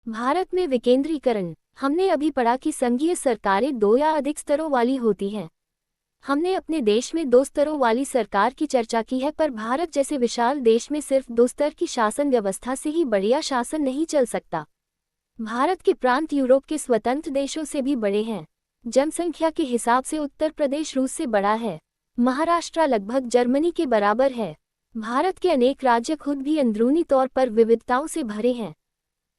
भारत में विकेंद्रीकरण। हमने अभी पढ़ा कि संघीय सरकारें दो या अधिक स्तरों वाली होती हैं। हमने अपने देश में दो स्तरों वाली सरकार की चर्चा की है, पर भारत जैसे विशाल देश में सिर्फ दो स्तर की शासन व्यवस्था से ही बढ़िया शासन नहीं चल सकता। भारत के प्रांत यूरोप के स्वतंत्र देशों से भी बड़े हैं। जनसंख्या के हिसाब से उत्तर प्रदेश रूस से बड़ा है। महाराष्ट्र लगभग जर्मनी के बराबर है। भारत के अनेक राज्य खुद भी अंदरूनी तौर पर विविधताओं से भरे हैं।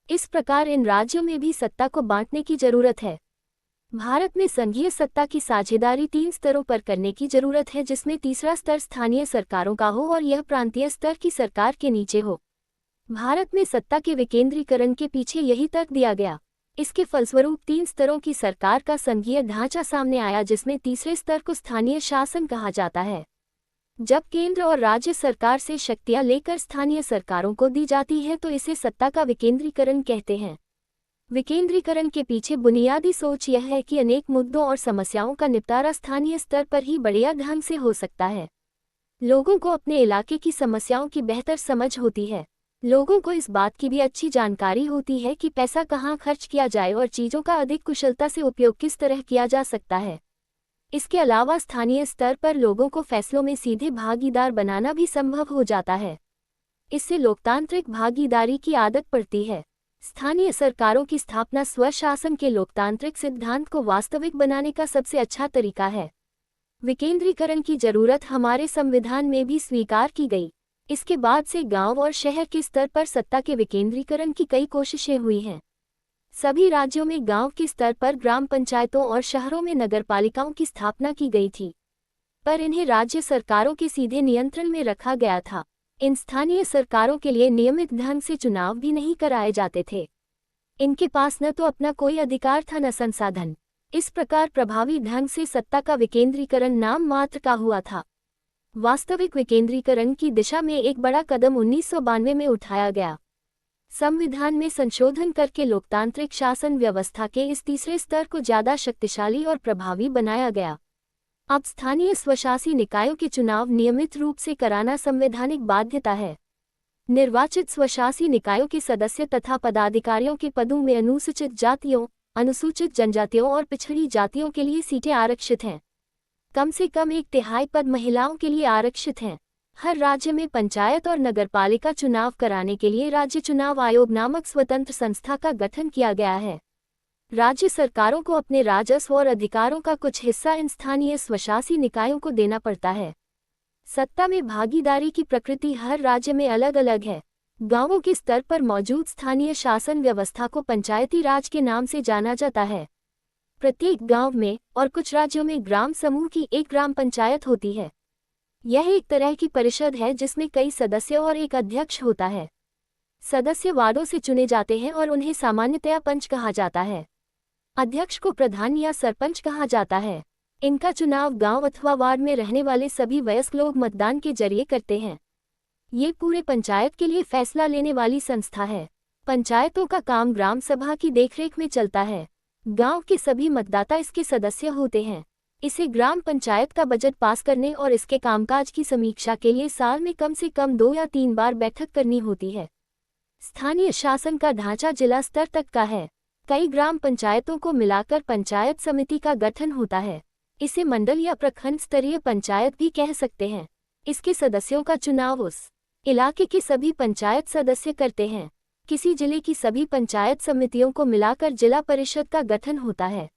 इस प्रकार इन राज्यों में भी सत्ता को बांटने की जरूरत है। भारत में संघीय सत्ता की साझेदारी 3 स्तरों पर करने की जरूरत है, जिसमें तीसरा स्तर स्थानीय सरकारों का हो और यह प्रांतीय स्तर की सरकार के नीचे हो। भारत में सत्ता के विकेंद्रीकरण के पीछे यही तर्क दिया गया। इसके फलस्वरूप 3 स्तरों की सरकार का संघीय ढांचा सामने आया, जिसमें तीसरे स्तर को स्थानीय शासन कहा जाता है। जब केंद्र और राज्य सरकार से शक्तियां लेकर स्थानीय सरकारों को दी जाती है तो इसे सत्ता का विकेंद्रीकरण कहते हैं। विकेंद्रीकरण के पीछे बुनियादी सोच यह है कि अनेक मुद्दों और समस्याओं का निपटारा स्थानीय स्तर पर ही बढ़िया ढंग से हो सकता है। लोगों को अपने इलाके की समस्याओं की बेहतर समझ होती है। लोगों को इस बात की भी अच्छी जानकारी होती है कि पैसा कहाँ खर्च किया जाए और चीज़ों का अधिक कुशलता से उपयोग किस तरह किया जा सकता है। इसके अलावा स्थानीय स्तर पर लोगों को फैसलों में सीधे भागीदार बनाना भी संभव हो जाता है। इससे लोकतांत्रिक भागीदारी की आदत पड़ती है। स्थानीय सरकारों की स्थापना स्वशासन के लोकतांत्रिक सिद्धांत को वास्तविक बनाने का सबसे अच्छा तरीका है। विकेंद्रीकरण की जरूरत हमारे संविधान में भी स्वीकार की गई। इसके बाद से गांव और शहर के स्तर पर सत्ता के विकेंद्रीकरण की कई कोशिशें हुई हैं। सभी राज्यों में गांव के स्तर पर ग्राम पंचायतों और शहरों में नगरपालिकाओं की स्थापना की गई थी, पर इन्हें राज्य सरकारों के सीधे नियंत्रण में रखा गया था। इन स्थानीय सरकारों के लिए नियमित ढंग से चुनाव भी नहीं कराए जाते थे। इनके पास न तो अपना कोई अधिकार था न संसाधन। इस प्रकार प्रभावी ढंग से सत्ता का विकेंद्रीकरण नाम मात्र का हुआ था। वास्तविक विकेंद्रीकरण की दिशा में एक बड़ा कदम 1992 में उठाया गया। संविधान में संशोधन करके लोकतांत्रिक शासन व्यवस्था के इस तीसरे स्तर को ज्यादा शक्तिशाली और प्रभावी बनाया गया। अब स्थानीय स्वशासी निकायों के चुनाव नियमित रूप से कराना संवैधानिक बाध्यता है। निर्वाचित स्वशासी निकायों के सदस्य तथा पदाधिकारियों के पदों में अनुसूचित जातियों, अनुसूचित जनजातियों और पिछड़ी जातियों के लिए सीटें आरक्षित हैं। कम से कम 1/3 पद महिलाओं के लिए आरक्षित हैं। हर राज्य में पंचायत और नगरपालिका चुनाव कराने के लिए राज्य चुनाव आयोग नामक स्वतंत्र संस्था का गठन किया गया है। राज्य सरकारों को अपने राजस्व और अधिकारों का कुछ हिस्सा इन स्थानीय स्वशासी निकायों को देना पड़ता है। सत्ता में भागीदारी की प्रकृति हर राज्य में अलग अलग है। गांवों के स्तर पर मौजूद स्थानीय शासन व्यवस्था को पंचायती राज के नाम से जाना जाता है। प्रत्येक गांव में और कुछ राज्यों में ग्राम समूह की एक ग्राम पंचायत होती है। यह एक तरह की परिषद है जिसमें कई सदस्य और एक अध्यक्ष होता है। सदस्य वार्डों से चुने जाते हैं और उन्हें सामान्यतया पंच कहा जाता है। अध्यक्ष को प्रधान या सरपंच कहा जाता है। इनका चुनाव गांव अथवा वार्ड में रहने वाले सभी वयस्क लोग मतदान के जरिए करते हैं। ये पूरे पंचायत के लिए फैसला लेने वाली संस्था है। पंचायतों का काम ग्राम सभा की देखरेख में चलता है। गांव के सभी मतदाता इसके सदस्य होते हैं। इसे ग्राम पंचायत का बजट पास करने और इसके कामकाज की समीक्षा के लिए साल में कम से कम 2 या 3 बार बैठक करनी होती है। स्थानीय शासन का ढांचा जिला स्तर तक का है। कई ग्राम पंचायतों को मिलाकर पंचायत समिति का गठन होता है। इसे मंडल या प्रखंड स्तरीय पंचायत भी कह सकते हैं। इसके सदस्यों का चुनाव उस इलाके के सभी पंचायत सदस्य करते हैं। किसी जिले की सभी पंचायत समितियों को मिलाकर जिला परिषद का गठन होता है।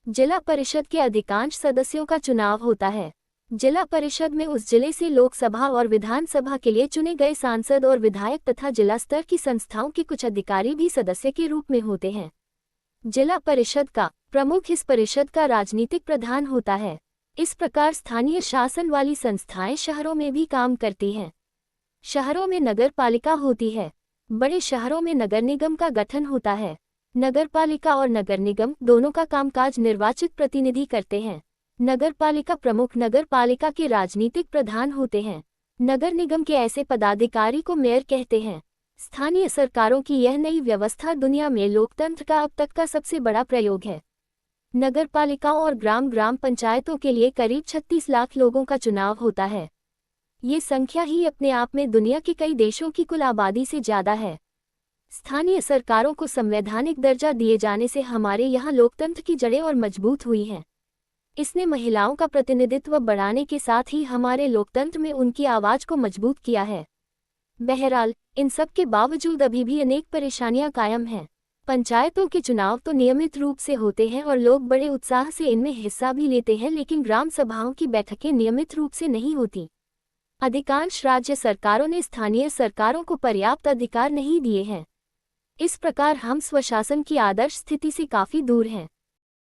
जिला परिषद के अधिकांश सदस्यों का चुनाव होता है। जिला परिषद में उस जिले से लोकसभा और विधानसभा के लिए चुने गए सांसद और विधायक तथा जिला स्तर की संस्थाओं के कुछ अधिकारी भी सदस्य के रूप में होते हैं। जिला परिषद का प्रमुख इस परिषद का राजनीतिक प्रधान होता है। इस प्रकार स्थानीय शासन वाली संस्थाएं शहरों में भी काम करती हैं। शहरों में नगर पालिका होती है। बड़े शहरों में नगर निगम का गठन होता है। नगरपालिका और नगर निगम दोनों का कामकाज निर्वाचित प्रतिनिधि करते हैं। नगरपालिका प्रमुख नगरपालिका के राजनीतिक प्रधान होते हैं। नगर निगम के ऐसे पदाधिकारी को मेयर कहते हैं। स्थानीय सरकारों की यह नई व्यवस्था दुनिया में लोकतंत्र का अब तक का सबसे बड़ा प्रयोग है। नगरपालिकाओं और ग्राम पंचायतों के लिए करीब 36 लाख लोगों का चुनाव होता है। ये संख्या ही अपने आप में दुनिया के कई देशों की कुल आबादी से ज्यादा है। स्थानीय सरकारों को संवैधानिक दर्जा दिए जाने से हमारे यहाँ लोकतंत्र की जड़ें और मजबूत हुई हैं। इसने महिलाओं का प्रतिनिधित्व बढ़ाने के साथ ही हमारे लोकतंत्र में उनकी आवाज को मजबूत किया है। बहरहाल, इन सब के बावजूद अभी भी अनेक परेशानियां कायम हैं। पंचायतों के चुनाव तो नियमित रूप से होते हैं और लोग बड़े उत्साह से इनमें हिस्सा भी लेते हैं, लेकिन ग्राम सभाओं की बैठकें नियमित रूप से नहीं होती। अधिकांश राज्य सरकारों ने स्थानीय सरकारों को पर्याप्त अधिकार नहीं दिए हैं। इस प्रकार हम स्वशासन की आदर्श स्थिति से काफी दूर हैं।